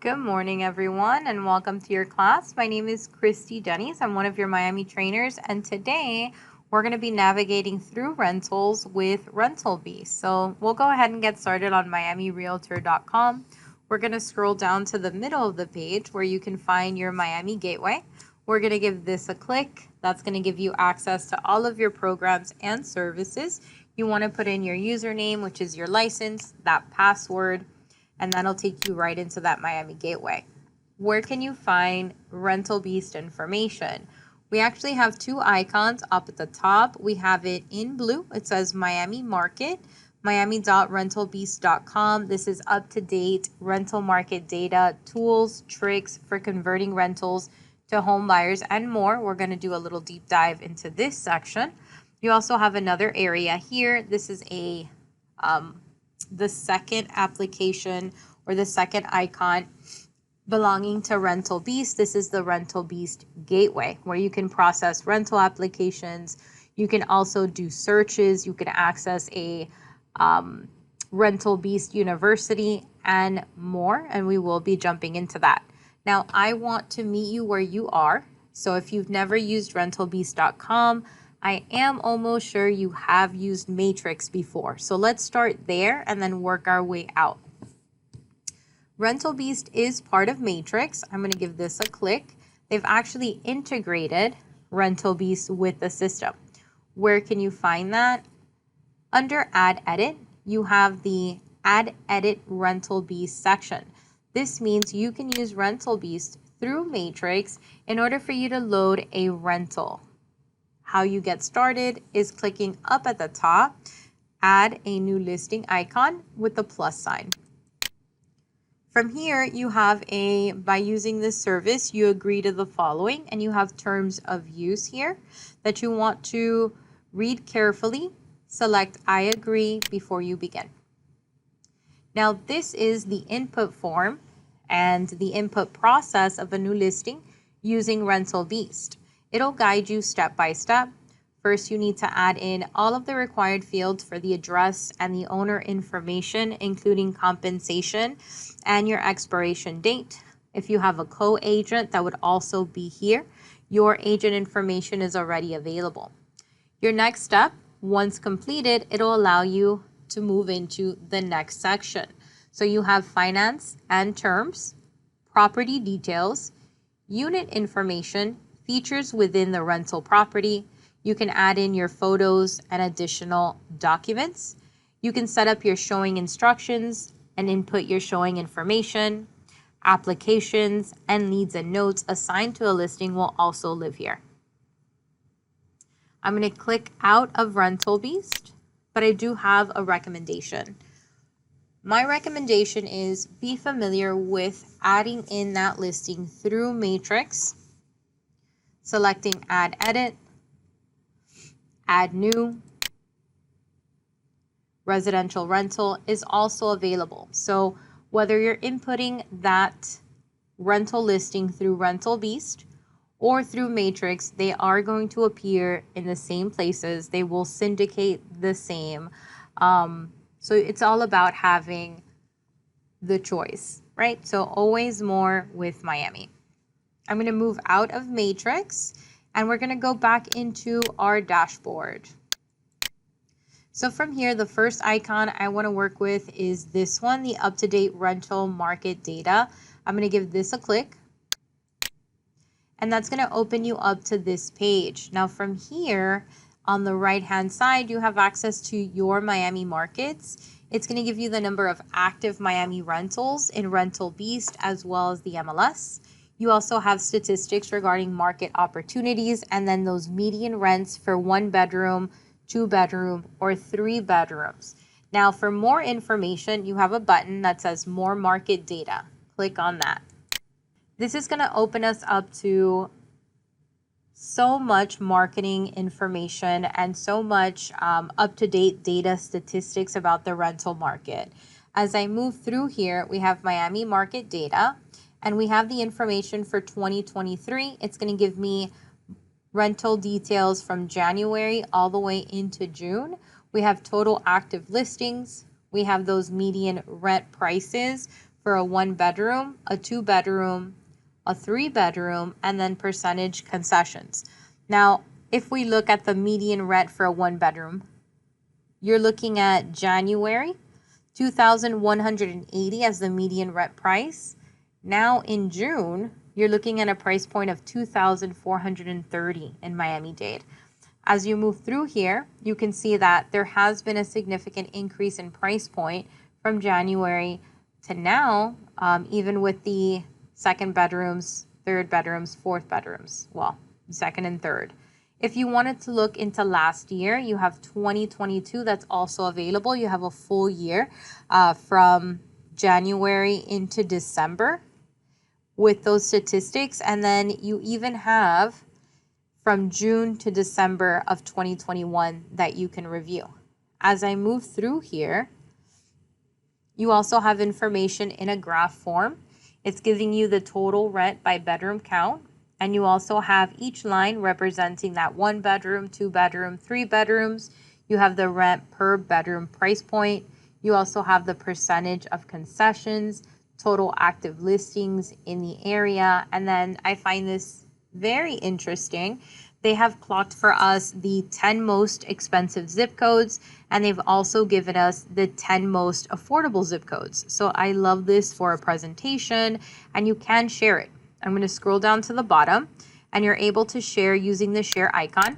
Good morning, everyone, and welcome to your class. My name is Christy Denny's. I'm one of your Miami trainers, and today we're going to be navigating through rentals with Rental Beast. So we'll go ahead and get started on miamirealtor.com. We're going to scroll down to the middle of the page where you can find your Miami Gateway. We're going to give this a click. That's going to give you access to all of your programs and services. You want to put in your username, which is your license, that password, and that'll take you right into that Miami Gateway. Where can you find Rental Beast information? We actually have two icons up at the top. We have it in blue. It says Miami Market, miami.rentalbeast.com. This is up-to-date rental market data, tools, tricks for converting rentals to home buyers, and more. We're going to do a little deep dive into this section. You also have another area here. This is the second application or the second icon belonging to Rental Beast. This is the Rental Beast Gateway where you can process rental applications. You can also do searches. You can access a Rental Beast University and more, and we will be jumping into that. Now, I want to meet you where you are. So if you've never used rentalbeast.com, I am almost sure you have used Matrix before. So let's start there and then work our way out. Rental Beast is part of Matrix. I'm going to give this a click. They've actually integrated Rental Beast with the system. Where can you find that? Under Add Edit, you have the Add Edit Rental Beast section. This means you can use Rental Beast through Matrix in order for you to load a rental. How you get started is clicking up at the top, add a new listing icon with the plus sign. From here, you have by using this service, you agree to the following, and you have terms of use here that you want to read carefully. Select I agree before you begin. Now, this is the input form and the input process of a new listing using Rental Beast. It'll guide you step by step. First, you need to add in all of the required fields for the address and the owner information, including compensation and your expiration date. If you have a co-agent, that would also be here. Your agent information is already available. Your next step, once completed, it'll allow you to move into the next section. So you have finance and terms, property details, unit information, features within the rental property. You can add in your photos and additional documents. You can set up your showing instructions and input your showing information. Applications and leads and notes assigned to a listing will also live here. I'm going to click out of Rental Beast, but I do have a recommendation. My recommendation is be familiar with adding in that listing through Matrix, selecting Add Edit, Add New. Residential rental is also available. So whether you're inputting that rental listing through Rental Beast or through Matrix, they are going to appear in the same places. They will syndicate the same. So it's all about having the choice, right? So always more with Miami. I'm going to move out of Matrix and we're going to go back into our dashboard. So from here, the first icon I want to work with is this one, the up-to-date rental market data. I'm going to give this a click. And that's going to open you up to this page. Now from here, on the right-hand side, you have access to your Miami markets. It's going to give you the number of active Miami rentals in Rental Beast as well as the MLS. You also have statistics regarding market opportunities and then those median rents for 1-bedroom, 2-bedroom, or 3 bedrooms. Now for more information, you have a button that says More Market Data. Click on that. This is going to open us up to so much marketing information and so much up-to-date data statistics about the rental market. As I move through here, we have Miami market data and we have the information for 2023. It's going to give me rental details from January all the way into June. We have total active listings. We have those median rent prices for a 1-bedroom, a 2-bedroom, a 3-bedroom, and then percentage concessions. Now, if we look at the median rent for a 1-bedroom, you're looking at January, $2,180 as the median rent price. Now in June, you're looking at a price point of $2,430 in Miami-Dade. As you move through here, you can see that there has been a significant increase in price point from January to now, even with the 2nd bedrooms, 3rd bedrooms, 4th bedrooms, well, 2nd and 3rd. If you wanted to look into last year, you have 2022 that's also available. You have a full year from January into December with those statistics. And then you even have from June to December of 2021 that you can review. As I move through here, you also have information in a graph form. It's giving you the total rent by bedroom count. And you also have each line representing that 1-bedroom, 2-bedroom, 3 bedrooms. You have the rent per bedroom price point. You also have the percentage of concessions, total active listings in the area. And then I find this very interesting. They have clocked for us the 10 most expensive zip codes, and they've also given us the 10 most affordable zip codes. So I love this for a presentation, and you can share it. I'm going to scroll down to the bottom, and you're able to share using the share icon.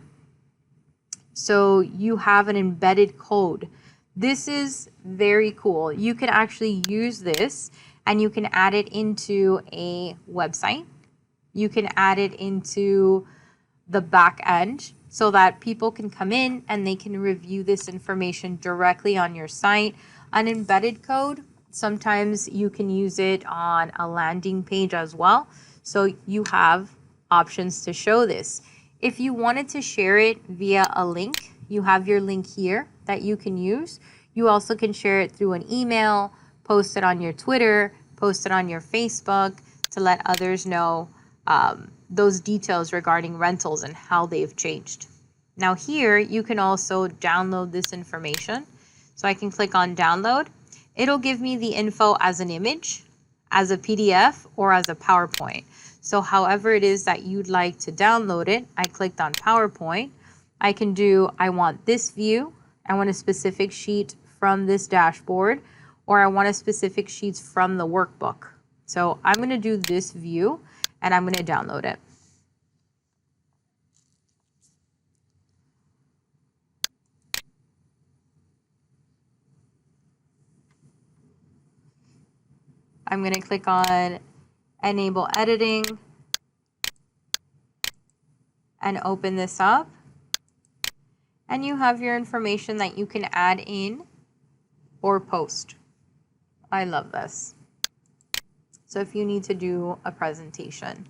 So you have an embedded code. This is very cool. You can actually use this, and you can add it into a website. You can add it into the back end so that people can come in and they can review this information directly on your site. An embedded code, sometimes you can use it on a landing page as well. So you have options to show this. If you wanted to share it via a link, you have your link here that you can use. You also can share it through an email, post it on your Twitter, post it on your Facebook to let others know those details regarding rentals and how they've changed. Now here, you can also download this information. So I can click on download. It'll give me the info as an image, as a PDF, or as a PowerPoint. So however it is that you'd like to download it, I clicked on PowerPoint. I can do, I want this view, I want a specific sheet from this dashboard, or I want a specific sheets from the workbook. So I'm going to do this view, and I'm going to download it. I'm going to click on Enable Editing and open this up. And you have your information that you can add in or post. I love this. So if you need to do a presentation,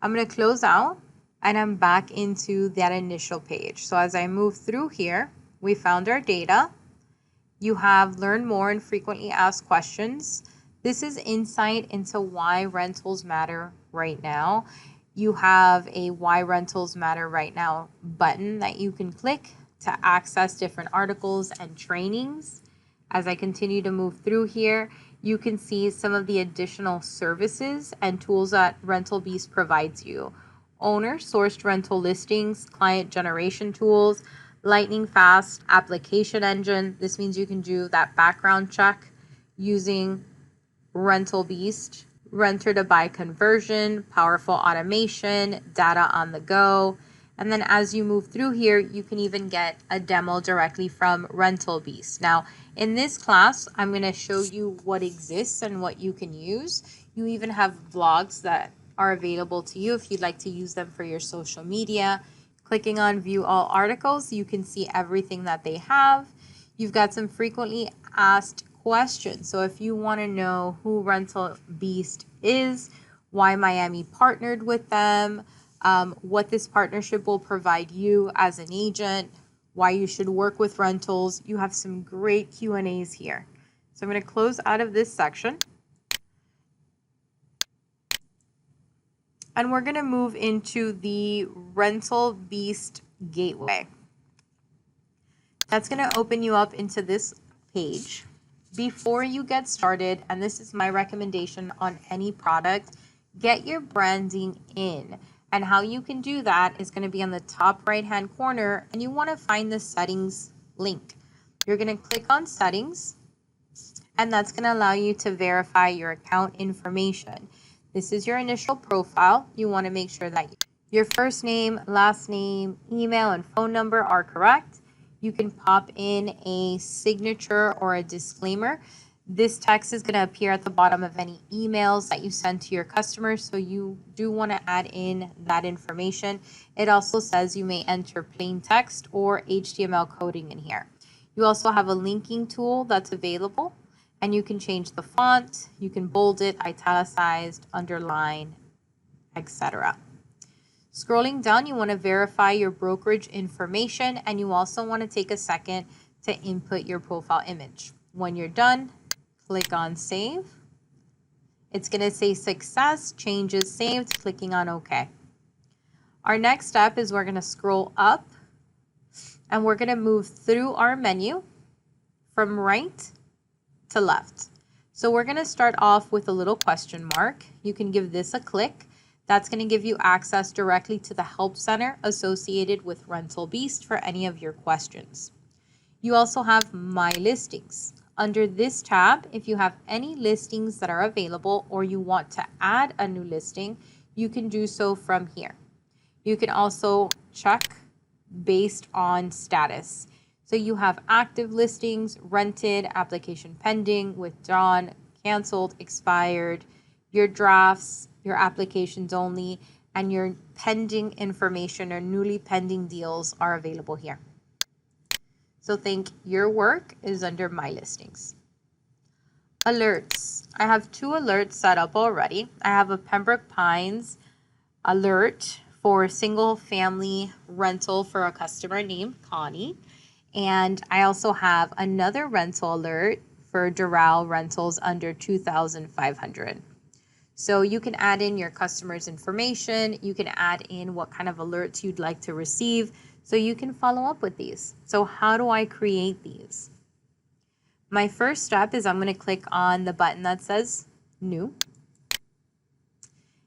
I'm going to close out and I'm back into that initial page. So as I move through here, we found our data. You have learn more and frequently asked questions. This is insight into why rentals matter right now. You have a why rentals matter right now button that you can click to access different articles and trainings. As I continue to move through here, you can see some of the additional services and tools that Rental Beast provides you. Owner-sourced rental listings, client generation tools, lightning fast application engine. This means you can do that background check using Rental Beast, renter to buy conversion, powerful automation, data on the go. And then as you move through here, you can even get a demo directly from Rental Beast. Now, in this class, I'm going to show you what exists and what you can use. You even have blogs that are available to you if you'd like to use them for your social media. Clicking on View All Articles, you can see everything that they have. You've got some frequently asked questions. So if you want to know who Rental Beast is, why Miami partnered with them, what this partnership will provide you as an agent, why you should work with rentals, you have some great Q&As here. So I'm going to close out of this section. And we're going to move into the Rental Beast Gateway. That's going to open you up into this page. Before you get started, and this is my recommendation on any product, get your branding in. And how you can do that is going to be on the top right hand corner, and you want to find the settings link. You're going to click on settings, and that's going to allow you to verify your account information. This is your initial profile. You want to make sure that your first name, last name, email, and phone number are correct. You can pop in a signature or a disclaimer. This text is going to appear at the bottom of any emails that you send to your customers, so you do want to add in that information. It also says you may enter plain text or HTML coding in here. You also have a linking tool that's available, and you can change the font, you can bold it, italicized, underline, etc. Scrolling down, you want to verify your brokerage information, and you also want to take a second to input your profile image. When you're done, click on Save. It's going to say Success, Changes Saved, clicking on OK. Our next step is we're going to scroll up, and we're going to move through our menu from right to left. So we're going to start off with a little question mark. You can give this a click. That's going to give you access directly to the help center associated with Rental Beast for any of your questions. You also have My Listings. Under this tab, if you have any listings that are available or you want to add a new listing, you can do so from here. You can also check based on status. So you have active listings, rented, application pending, withdrawn, canceled, expired, your drafts, your applications only, and your pending information or newly pending deals are available here. So think your work is under My Listings. Alerts. I have 2 alerts set up already. I have a Pembroke Pines alert for single family rental for a customer named Connie. And I also have another rental alert for Doral rentals under 2,500. So you can add in your customer's information. You can add in what kind of alerts you'd like to receive, so you can follow up with these. So how do I create these? My first step is I'm going to click on the button that says New.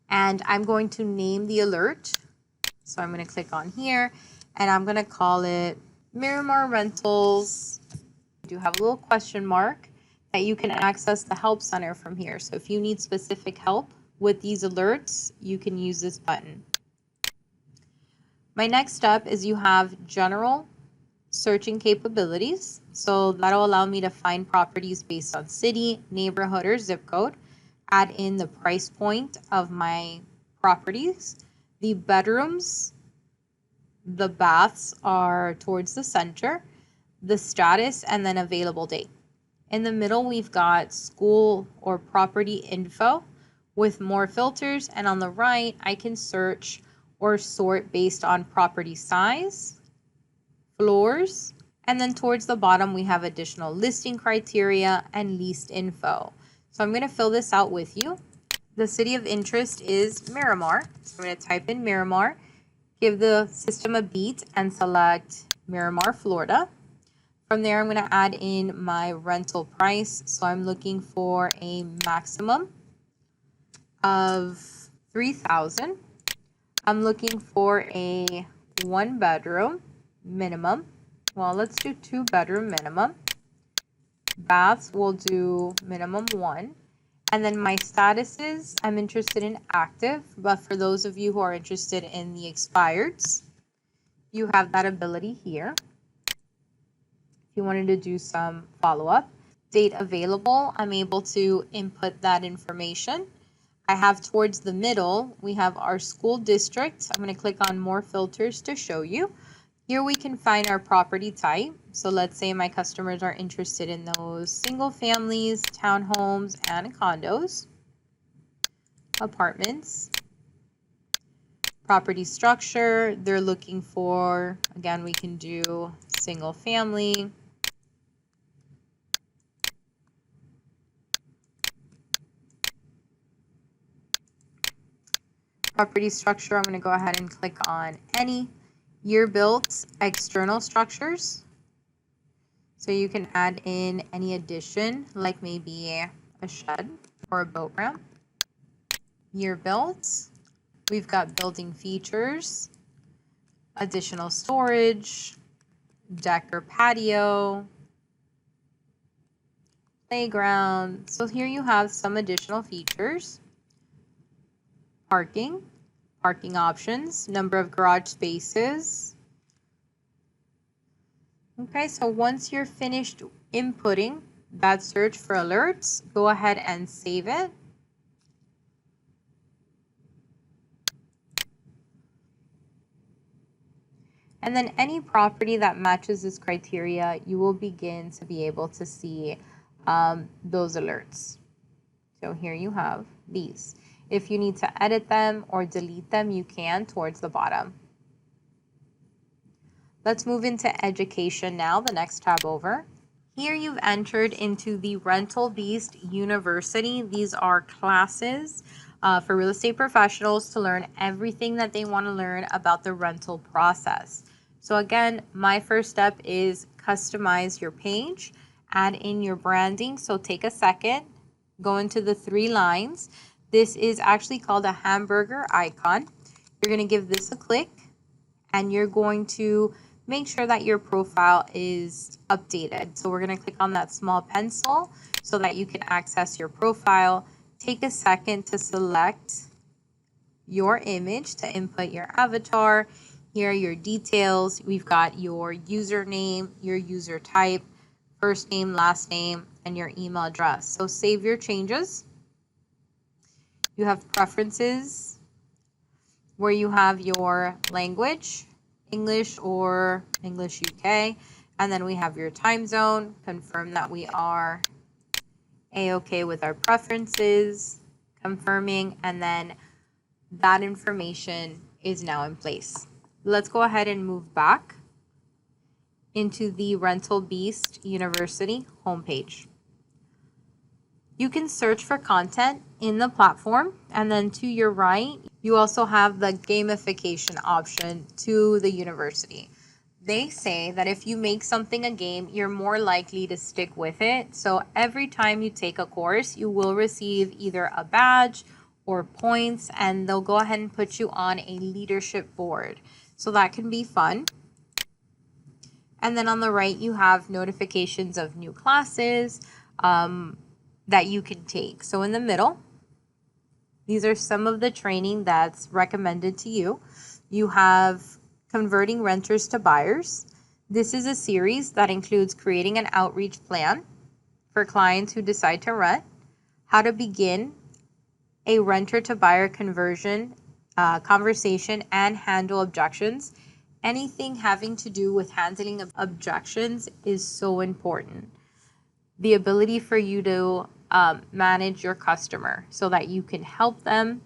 And I'm going to name the alert. So I'm going to click on here, and I'm going to call it Miramar Rentals. You do have a little question mark that you can access the help center from here. So if you need specific help with these alerts, you can use this button. My next step is you have general searching capabilities. So that'll allow me to find properties based on city, neighborhood, or zip code. Add in the price point of my properties. The bedrooms, the baths are towards the center, the status, and then available date. In the middle, we've got school or property info with more filters. And on the right, I can search or sort based on property size, floors. And then towards the bottom, we have additional listing criteria and leased info. So I'm going to fill this out with you. The city of interest is Miramar. So I'm going to type in Miramar, give the system a beat, and select Miramar, Florida. From there, I'm going to add in my rental price. So I'm looking for a maximum of $3,000. I'm looking for a 1-bedroom minimum. Well, let's do 2-bedroom minimum. Baths, we'll do minimum 1. And then my statuses, I'm interested in active, but for those of you who are interested in the expireds, you have that ability here. If you wanted to do some follow-up. Date available, I'm able to input that information. I have towards the middle, we have our school district. I'm going to click on more filters to show you. Here we can find our property type. So let's say my customers are interested in those single families, townhomes, and condos, apartments. Property structure, they're looking for, again, we can do single family. Property structure, I'm going to go ahead and click on any. Year built, external structures. So you can add in any addition, like maybe a shed or a boat ramp. Year built. We've got building features, additional storage, deck or patio, playground. So here you have some additional features. Parking options, number of garage spaces. Okay, so once you're finished inputting that search for alerts, go ahead and save it. And then any property that matches this criteria, you will begin to be able to see those alerts. So here you have these. If you need to edit them or delete them, you can towards the bottom. Let's move into education now, the next tab over. Here you've entered into the Rental Beast University. These are classes for real estate professionals to learn everything that they want to learn about the rental process. So again, my first step is customize your page, add in your branding. So take a second, go into the 3 lines. This is actually called a hamburger icon. You're going to give this a click, and you're going to make sure that your profile is updated. So we're going to click on that small pencil so that you can access your profile. Take a second to select your image to input your avatar. Here are your details. We've got your username, your user type, first name, last name, and your email address. So save your changes. You have preferences where you have your language, English or English UK, and then we have your time zone. Confirm that we are A-OK with our preferences, confirming, and then that information is now in place. Let's go ahead and move back into the Rental Beast University homepage. You can search for content in the platform, and then to your right, you also have the gamification option to the university. They say that if you make something a game, you're more likely to stick with it. So every time you take a course, you will receive either a badge or points, and they'll go ahead and put you on a leadership board. So that can be fun. And then on the right, you have notifications of new classes that you can take. So in the middle, these are some of the training that's recommended to you. You have converting renters to buyers. This is a series that includes creating an outreach plan for clients who decide to rent, how to begin a renter to buyer conversion conversation, and handle objections. Anything having to do with handling of objections is so important. The ability for you to manage your customer so that you can help them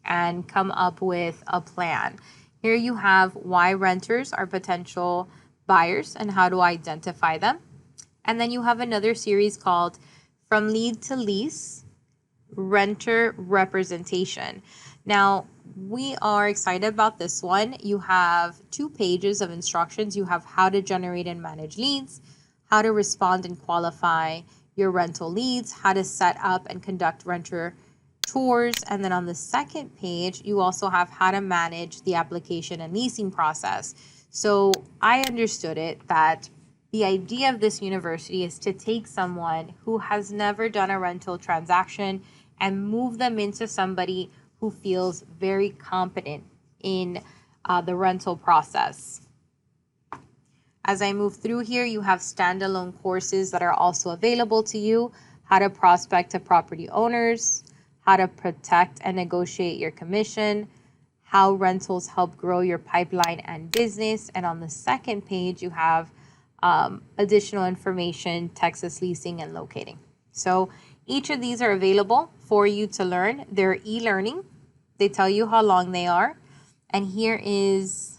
and come up with a plan. Here you have why renters are potential buyers and how to identify them. And then you have another series called From Lead to Lease, Renter Representation. Now, we are excited about this one. You have 2 pages of instructions. You have how to generate and manage leads, how to respond and qualify your rental leads, how to set up and conduct renter tours, and then on the second page, you also have how to manage the application and leasing process. So I understood it that the idea of this university is to take someone who has never done a rental transaction and move them into somebody who feels very competent in the rental process. As I move through here, you have standalone courses that are also available to you, how to prospect to property owners, how to protect and negotiate your commission, how rentals help grow your pipeline and business. And on the second page, you have additional information, Texas leasing and locating. So each of these are available for you to learn. They're e-learning. They tell you how long they are. And here is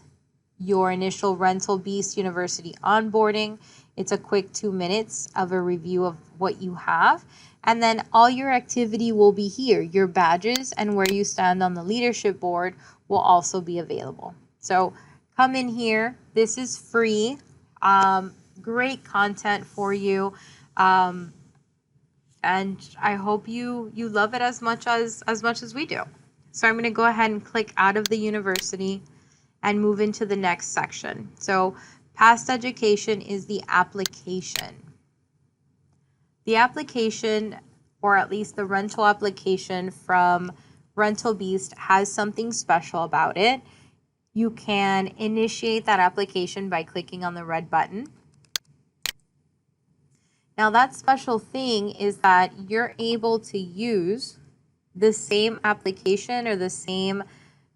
your initial Rental Beast University onboarding. It's a quick 2 minutes of a review of what you have. And then all your activity will be here. Your badges and where you stand on the leadership board will also be available. So come in here. This is free. great content for you. And I hope you love it as much as we do. So I'm going to go ahead and click out of the university and move into the next section. So past education is the application. The application, or at least the rental application from Rental Beast, has something special about it. You can initiate that application by clicking on the red button. Now that special thing is that you're able to use the same application or the same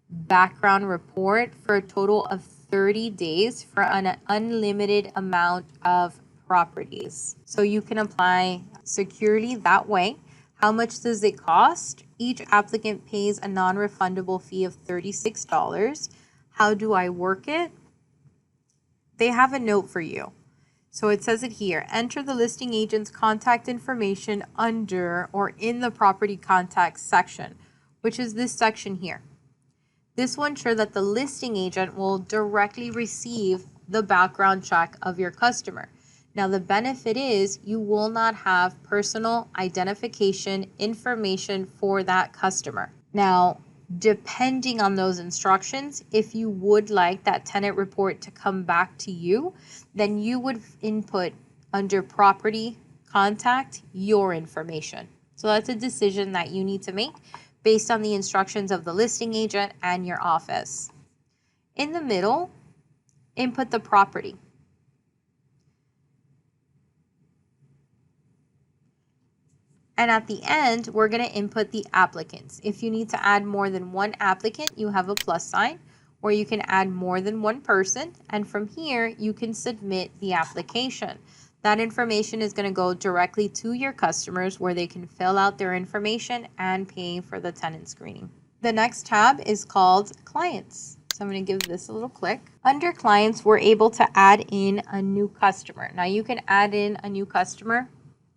background report for a total of 30 days for an unlimited amount of properties. So you can apply securely that way. How much does it cost? Each applicant pays a non-refundable fee of $36. How do I work it? They have a note for you. So it says it here, enter the listing agent's contact information under or in the property contacts section, which is this section here. This will ensure that the listing agent will directly receive the background check of your customer. Now the benefit is you will not have personal identification information for that customer. Now, depending on those instructions, if you would like that tenant report to come back to you, then you would input under property contact your information. So that's a decision that you need to make based on the instructions of the listing agent and your office. In the middle, input the property. And at the end, we're going to input the applicants. If you need to add more than one applicant, you have a plus sign, or you can add more than one person. And from here, you can submit the application. That information is going to go directly to your customers where they can fill out their information and pay for the tenant screening. The next tab is called Clients. So I'm going to give this a little click. Under Clients, we're able to add in a new customer. Now you can add in a new customer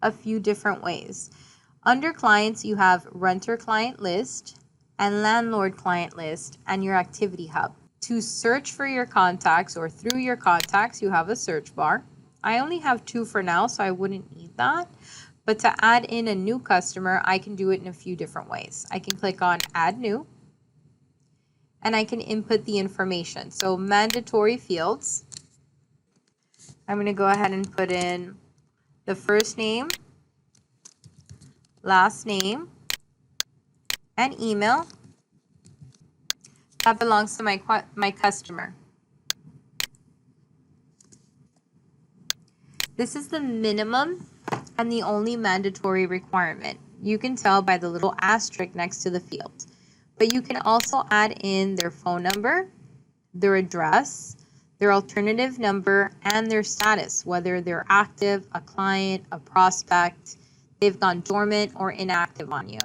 a few different ways. Under Clients, you have Renter Client List and Landlord Client List and your Activity Hub. To search for your contacts or through your contacts, you have a search bar. I only have 2 for now, so I wouldn't need that. But to add in a new customer, I can do it in a few different ways. I can click on Add New, and I can input the information. So mandatory fields. I'm going to go ahead and put in the first name, last name, and email. That belongs to my customer. This is the minimum and the only mandatory requirement. You can tell by the little asterisk next to the field. But you can also add in their phone number, their address, their alternative number, and their status, whether they're active, a client, a prospect, they've gone dormant or inactive on you.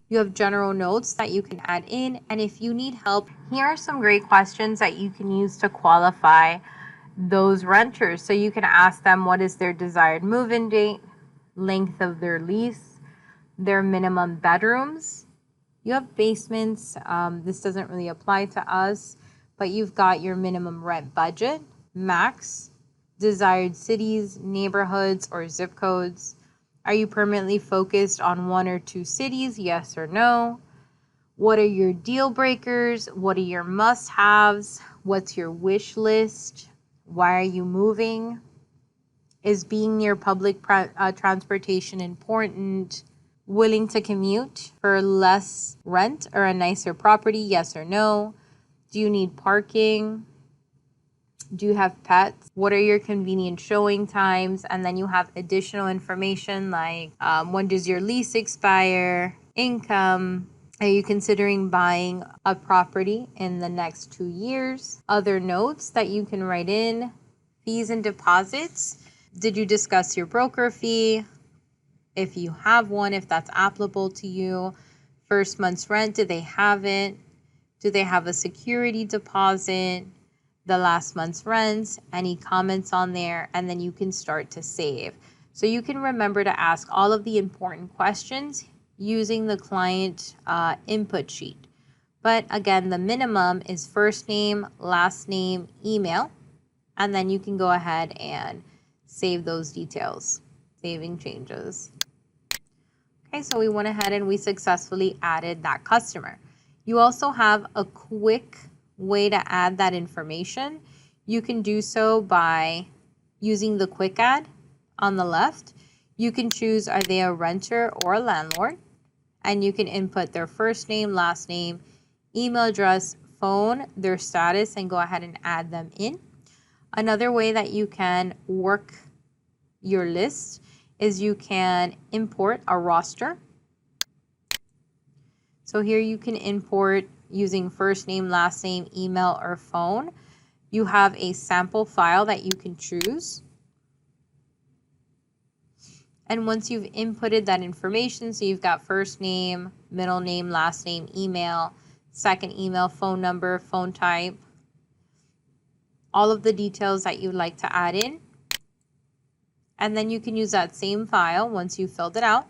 You have general notes that you can add in, and if you need help, here are some great questions that you can use to qualify those renters. So you can ask them what is their desired move-in date, length of their lease, their minimum bedrooms. You have basements. This doesn't really apply to us, but you've got your minimum rent budget, max, desired cities, neighborhoods, or zip codes. Are you permanently focused on 1 or 2 cities? Yes or no? What are your deal breakers? What are your must-haves? What's your wish list? Why are you moving? Is being near public transportation important? Willing to commute for less rent or a nicer property? Yes or no? Do you need parking? Do you have pets? What are your convenient showing times? And then you have additional information like when does your lease expire? Income. Are you considering buying a property in the next 2 years? Other notes that you can write in. Fees and deposits. Did you discuss your broker fee? If you have one, if that's applicable to you. First month's rent, do they have it? Do they have a security deposit? The last month's rent, any comments on there, and then you can start to save. So you can remember to ask all of the important questions using the client input sheet. But again, the minimum is first name, last name, email, and then you can go ahead and save those details. Saving changes. Okay, so we went ahead and we successfully added that customer. You also have a quick way to add that information. You can do so by using the quick add on the left. You can choose, are they a renter or a landlord? And you can input their first name, last name, email address, phone, their status, and go ahead and add them in. Another way that you can work your list is you can import a roster. So here you can import using first name, last name, email, or phone. You have a sample file that you can choose. And once you've inputted that information, so you've got first name, middle name, last name, email, second email, phone number, phone type, all of the details that you'd like to add in. And then you can use that same file once you've filled it out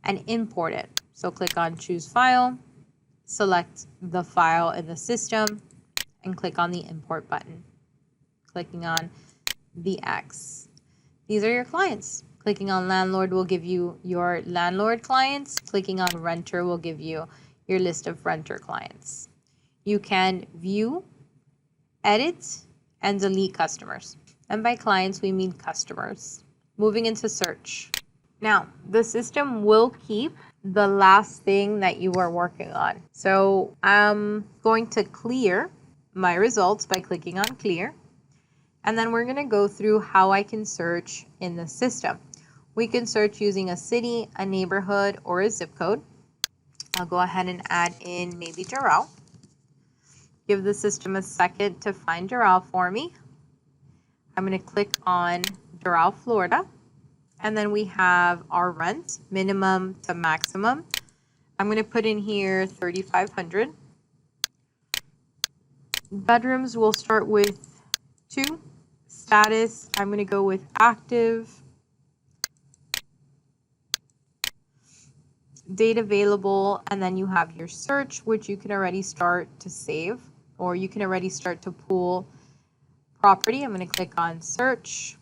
and import it. So click on choose file, select the file in the system, and click on the import button. Clicking on the X. These are your clients. Clicking on landlord will give you your landlord clients. Clicking on renter will give you your list of renter clients. You can view, edit, and delete customers. And by clients, we mean customers. Moving into search. Now, the system will keep the last thing that you are working on. So I'm going to clear my results by clicking on clear. And then we're going to go through how I can search in the system. We can search using a city, a neighborhood, or a zip code. I'll go ahead and add in maybe Doral. Give the system a second to find Doral for me. I'm going to click on Doral, Florida. And then we have our rent, minimum to maximum. I'm going to put in here 3,500. Bedrooms, we'll start with 2. Status, I'm going to go with active. Date available, and then you have your search, which you can already start to save, or you can already start to pull property. I'm going to click on search.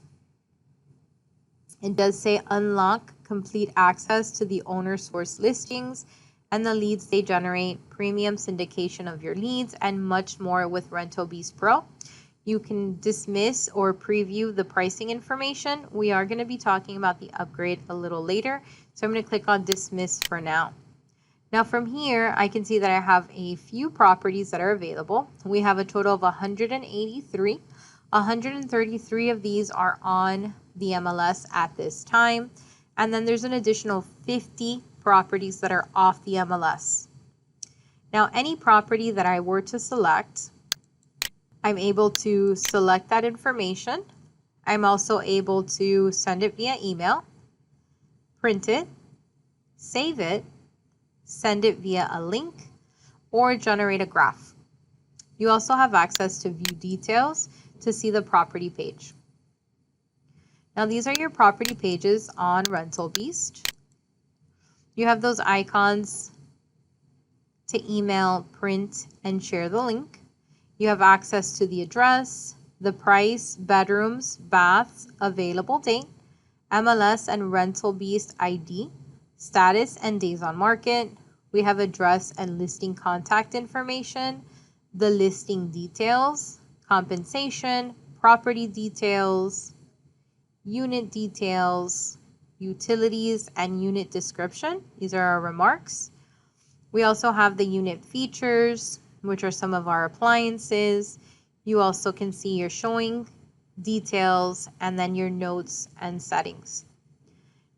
It does say unlock complete access to the owner source listings and the leads they generate, premium syndication of your leads, and much more with Rental Beast Pro. You can dismiss or preview the pricing information. We are going to be talking about the upgrade a little later. So I'm going to click on dismiss for now. Now from here, I can see that I have a few properties that are available. We have a total of 183. 133 of these are on the MLS at this time. And then there's an additional 50 properties that are off the MLS. Now, any property that I were to select, I'm able to select that information. I'm also able to send it via email, print it, save it, send it via a link, or generate a graph. You also have access to view details to see the property page. Now these are your property pages on Rental Beast. You have those icons to email, print, and share the link. You have access to the address, the price, bedrooms, baths, available date, MLS and Rental Beast ID, status and days on market. We have address and listing contact information, the listing details, compensation, property details, unit details, utilities, and unit description. These are our remarks. We also have the unit features, which are some of our appliances. You also can see your showing details and then your notes and settings.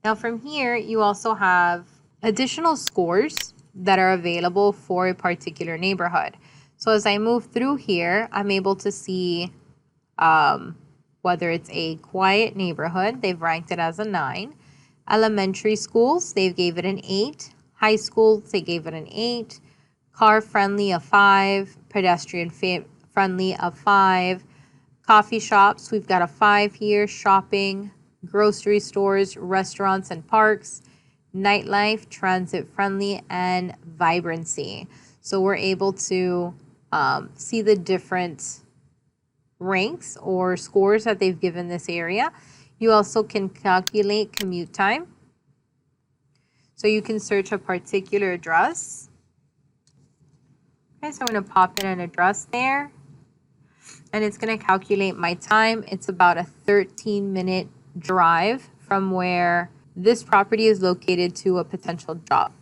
Now from here, you also have additional scores that are available for a particular neighborhood. So as I move through here, I'm able to see whether it's a quiet neighborhood, they've ranked it as a 9. Elementary schools, they've gave it an 8. High schools, they gave it an 8. Car friendly, a 5. Pedestrian friendly, a 5. Coffee shops, we've got a 5 here. Shopping, grocery stores, restaurants and parks, nightlife, transit friendly, and vibrancy. So we're able to see the different ranks or scores that they've given this area. You also can calculate commute time. So you can search a particular address. Okay, so I'm going to pop in an address there. And it's going to calculate my time. It's about a 13-minute drive from where this property is located to a potential job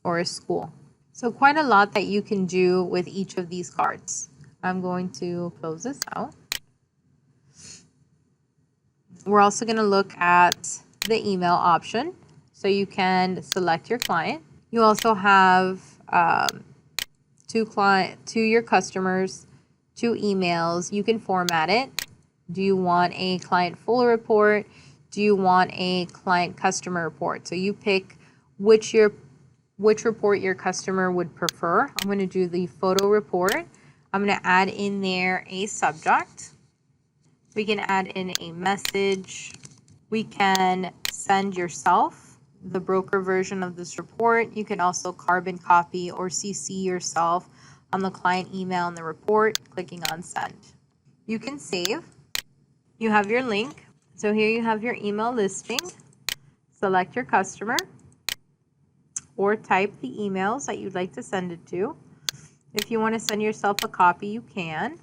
or a school. So quite a lot that you can do with each of these cards. I'm going to close this out. We're also going to look at the email option. So you can select your client. You also have to your customers, 2 emails. You can format it. Do you want a client full report? Do you want a client customer report? So you pick which report your customer would prefer. I'm going to do the photo report. I'm going to add in there a subject. We can add in a message. We can send yourself the broker version of this report. You can also carbon copy or CC yourself on the client email in the report, clicking on send. You can save. You have your link. So here you have your email listing. Select your customer or type the emails that you'd like to send it to. If you want to send yourself a copy, you can.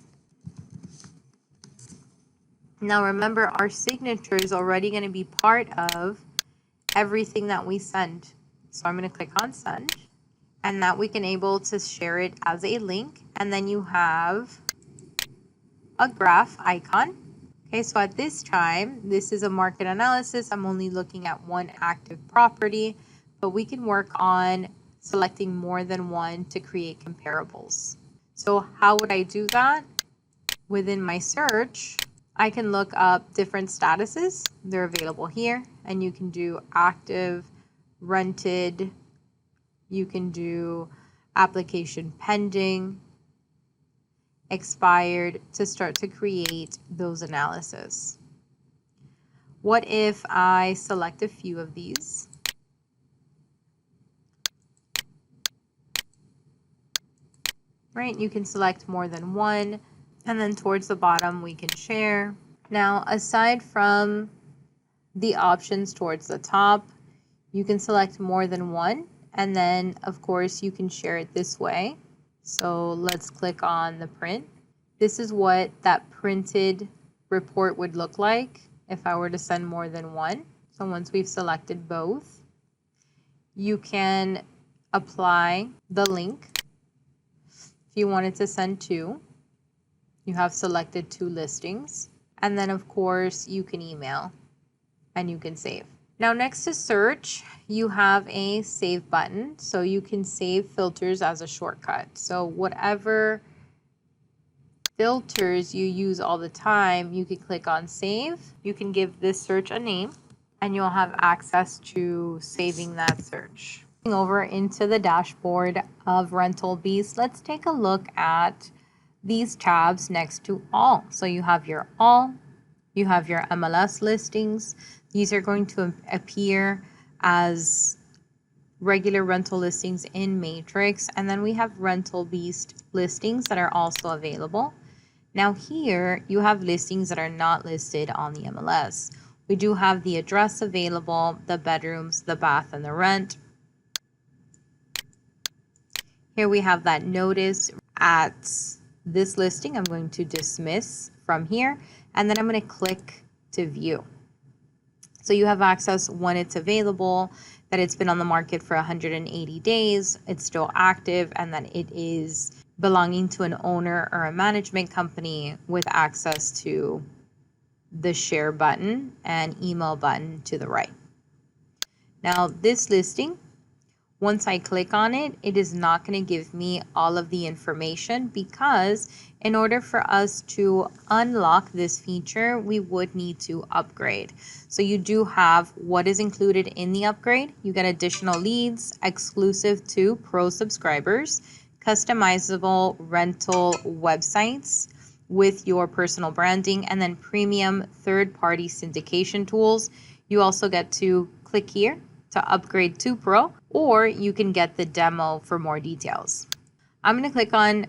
Now remember, our signature is already going to be part of everything that we send. So I'm going to click on send, and that we can able to share it as a link. And then you have a graph icon. Okay, so at this time, this is a market analysis. I'm only looking at one active property, but we can work on selecting more than one to create comparables. So how would I do that? Within my search, I can look up different statuses. They're available here, and you can do active, rented, you can do application pending, expired, to start to create those analysis. What if I select a few of these? Right, you can select more than one, and then towards the bottom we can share. Now, aside from the options towards the top, you can select more than one, and then of course you can share it this way. So let's click on the print. This is what that printed report would look like if I were to send more than one. So once we've selected both, you can apply the link. If you wanted to send 2, you have selected 2 listings. And then of course you can email and you can save. Now next to search, you have a save button. So you can save filters as a shortcut. So whatever filters you use all the time, you can click on save. You can give this search a name and you'll have access to saving that search. Over into the dashboard of Rental Beast, let's take a look at these tabs next to all. So you have your all, you have your MLS listings. These are going to appear as regular rental listings in Matrix, and then we have Rental Beast listings that are also available. Now here you have listings that are not listed on the MLS. We do have the address available, the bedrooms, the bath, and the rent. Here we have that notice at this listing. I'm going to dismiss from here, and then I'm going to click to view. So you have access when it's available, that it's been on the market for 180 days, it's still active, and that it is belonging to an owner or a management company with access to the share button and email button to the right. Now this listing, once I click on it, it is not going to give me all of the information, because in order for us to unlock this feature, we would need to upgrade. So you do have what is included in the upgrade. You get additional leads, exclusive to pro subscribers, customizable rental websites with your personal branding, and then premium third-party syndication tools. You also get to click here to upgrade to Pro, or you can get the demo for more details. I'm going to click on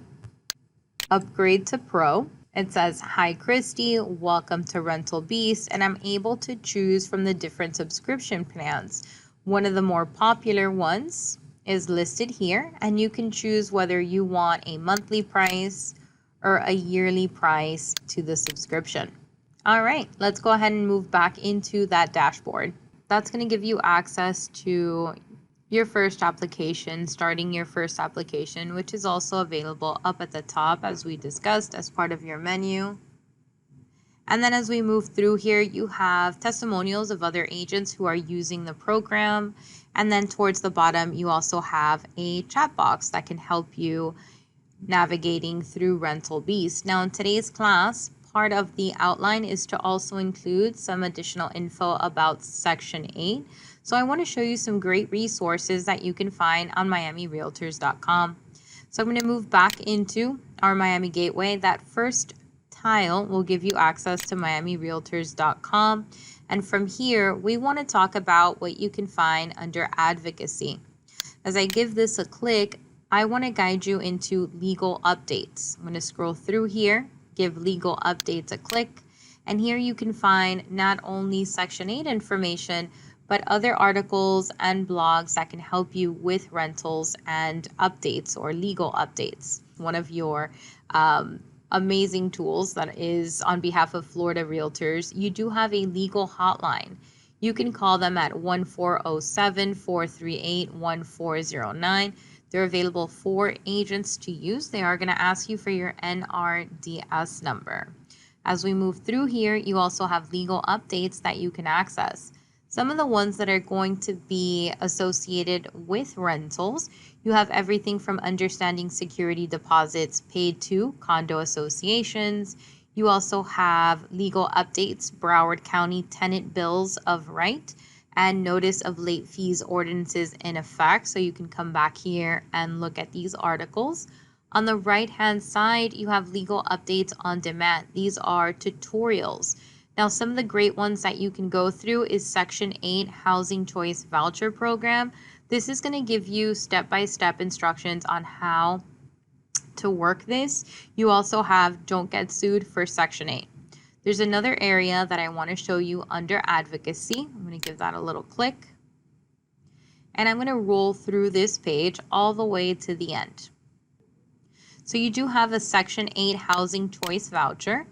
upgrade to Pro. It says, "Hi Christy, welcome to Rental Beast," and I'm able to choose from the different subscription plans. One of the more popular ones is listed here, and you can choose whether you want a monthly price or a yearly price to the subscription. All right, let's go ahead and move back into that dashboard. That's going to give you access to your first application, starting your first application, which is also available up at the top as we discussed as part of your menu. And then as we move through here, you have testimonials of other agents who are using the program. And then towards the bottom, you also have a chat box that can help you navigating through Rental Beast. Now in today's class, part of the outline is to also include some additional info about Section 8. So I want to show you some great resources that you can find on miamirealtors.com. So I'm going to move back into our Miami Gateway. That first tile will give you access to miamirealtors.com. And from here, we want to talk about what you can find under Advocacy. As I give this a click, I want to guide you into legal updates. I'm going to scroll through here, give legal updates a click, and here you can find not only Section 8 information, but other articles and blogs that can help you with rentals and updates or legal updates. One of your amazing tools that is on behalf of Florida Realtors, you do have a legal hotline. You can call them at 1407-438-1409. They're available for agents to use. They are going to ask you for your NRDS number. As we move through here, you also have legal updates that you can access. Some of the ones that are going to be associated with rentals, you have everything from understanding security deposits paid to condo associations. You also have legal updates, Broward County tenant bills of right, and notice of late fees ordinances in effect. So you can come back here and look at these articles. On the right-hand side, you have legal updates on demand. These are tutorials. Now, some of the great ones that you can go through is Section 8 Housing Choice Voucher Program. This is going to give you step-by-step instructions on how to work this. You also have Don't Get Sued for Section 8. There's another area that I want to show you under Advocacy. I'm going to give that a little click. And I'm going to roll through this page all the way to the end. So you do have a Section 8 Housing Choice Voucher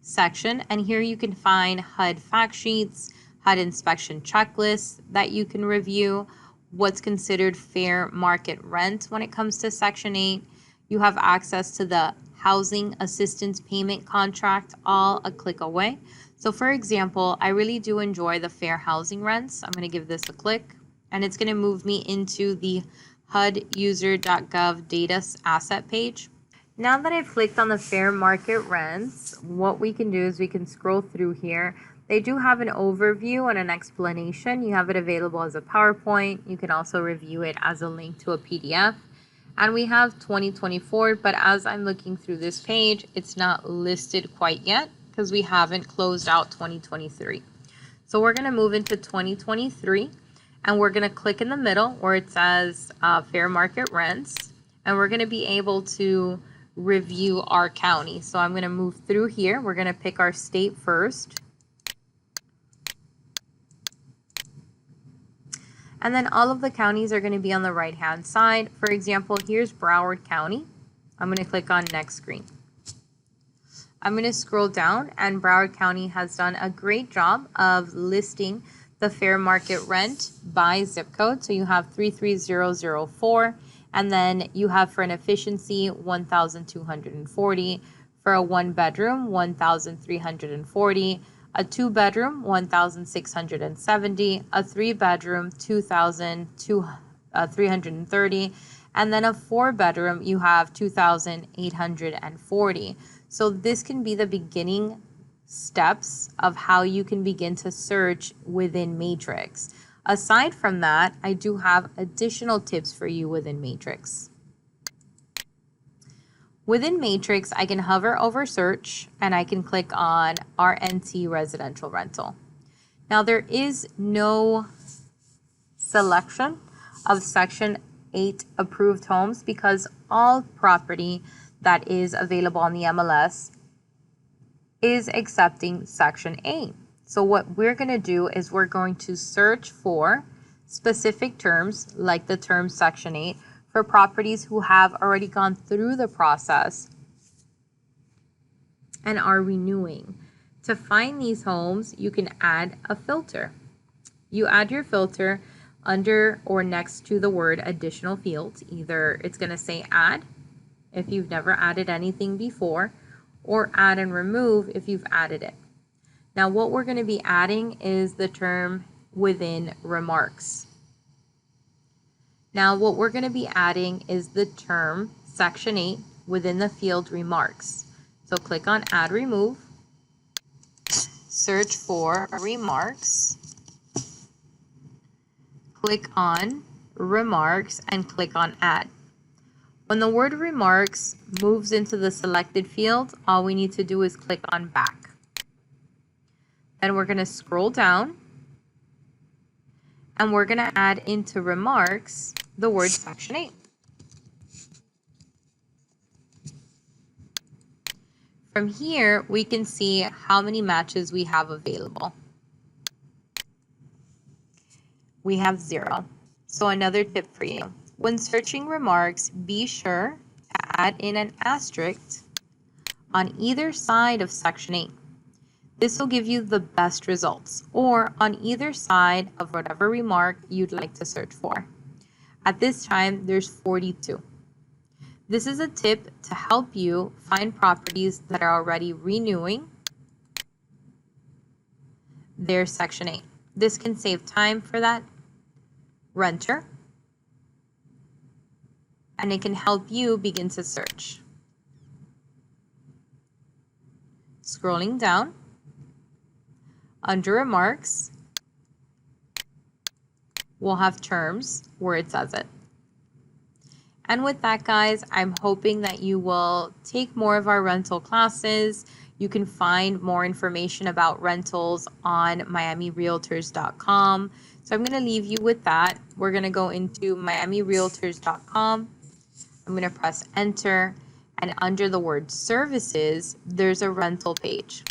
section, and here you can find HUD fact sheets, HUD inspection checklists that you can review, what's considered fair market rent when it comes to Section 8. You have access to the housing assistance payment contract, all a click away. So for example, I really do enjoy the fair housing rents. I'm going to give this a click, and it's going to move me into the HUDuser.gov data asset page. Now that I've clicked on the fair market rents, what we can do is we can scroll through here. They do have an overview and an explanation. You have it available as a PowerPoint. You can also review it as a link to a PDF. And we have 2024, but as I'm looking through this page, it's not listed quite yet because we haven't closed out 2023. So we're going to move into 2023, and we're going to click in the middle where it says fair market rents, and we're going to be able to review our county. So I'm going to move through here. We're going to pick our state first. And then all of the counties are going to be on the right hand side. For example, here's Broward County. I'm going to click on next screen. I'm going to scroll down, and Broward County has done a great job of listing the fair market rent by zip code. So you have 33004. And then you have for an efficiency 1,240, for a 1-bedroom 1,340, a 2-bedroom 1,670, a 3-bedroom 2,330, and then a 4-bedroom you have 2,840. So this can be the beginning steps of how you can begin to search within Matrix. Aside from that, I do have additional tips for you within Matrix. Within Matrix, I can hover over search and I can click on RNT residential rental. Now there is no selection of Section 8 approved homes because all property that is available on the MLS is accepting Section 8. So what we're going to do is we're going to search for specific terms, like the term Section 8, for properties who have already gone through the process and are renewing. To find these homes, you can add a filter. You add your filter under or next to the word additional fields. Either it's going to say add if you've never added anything before, or add and remove if you've added it. Now what we're going to be adding is the term within remarks. Now what we're going to be adding is the term Section 8 within the field remarks. So click on add remove, search for remarks, click on remarks and click on add. When the word remarks moves into the selected field, all we need to do is click on back. Then we're going to scroll down and we're going to add into remarks the word Section 8. From here, we can see how many matches we have available. We have 0. So another tip for you. When searching remarks, be sure to add in an asterisk on either side of Section 8. This will give you the best results, or on either side of whatever remark you'd like to search for. At this time, there's 42. This is a tip to help you find properties that are already renewing their Section 8. This can save time for that renter, and it can help you begin to search. Scrolling down, under remarks, we'll have terms where it says it. And with that, guys, I'm hoping that you will take more of our rental classes. You can find more information about rentals on miamirealtors.com. So I'm going to leave you with that. We're going to go into miamirealtors.com. I'm going to press enter, and under the word services, there's a rental page.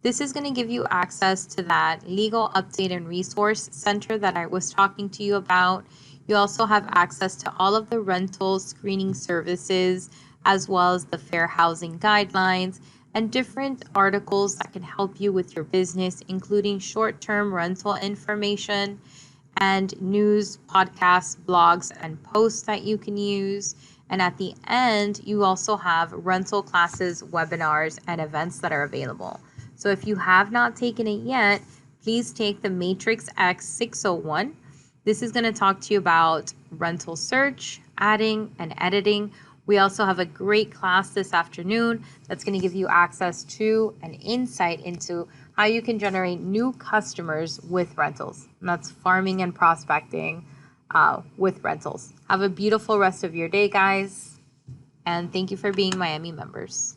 This is going to give you access to that legal update and resource center that I was talking to you about. You also have access to all of the rental screening services, as well as the fair housing guidelines and different articles that can help you with your business, including short-term rental information and news, podcasts, blogs, and posts that you can use. And at the end, you also have rental classes, webinars, and events that are available. So if you have not taken it yet, please take the Matrix X 601. This is going to talk to you about rental search, adding, and editing. We also have a great class this afternoon that's going to give you access to and insight into how you can generate new customers with rentals. And that's farming and prospecting with rentals. Have a beautiful rest of your day, guys. And thank you for being Miami members.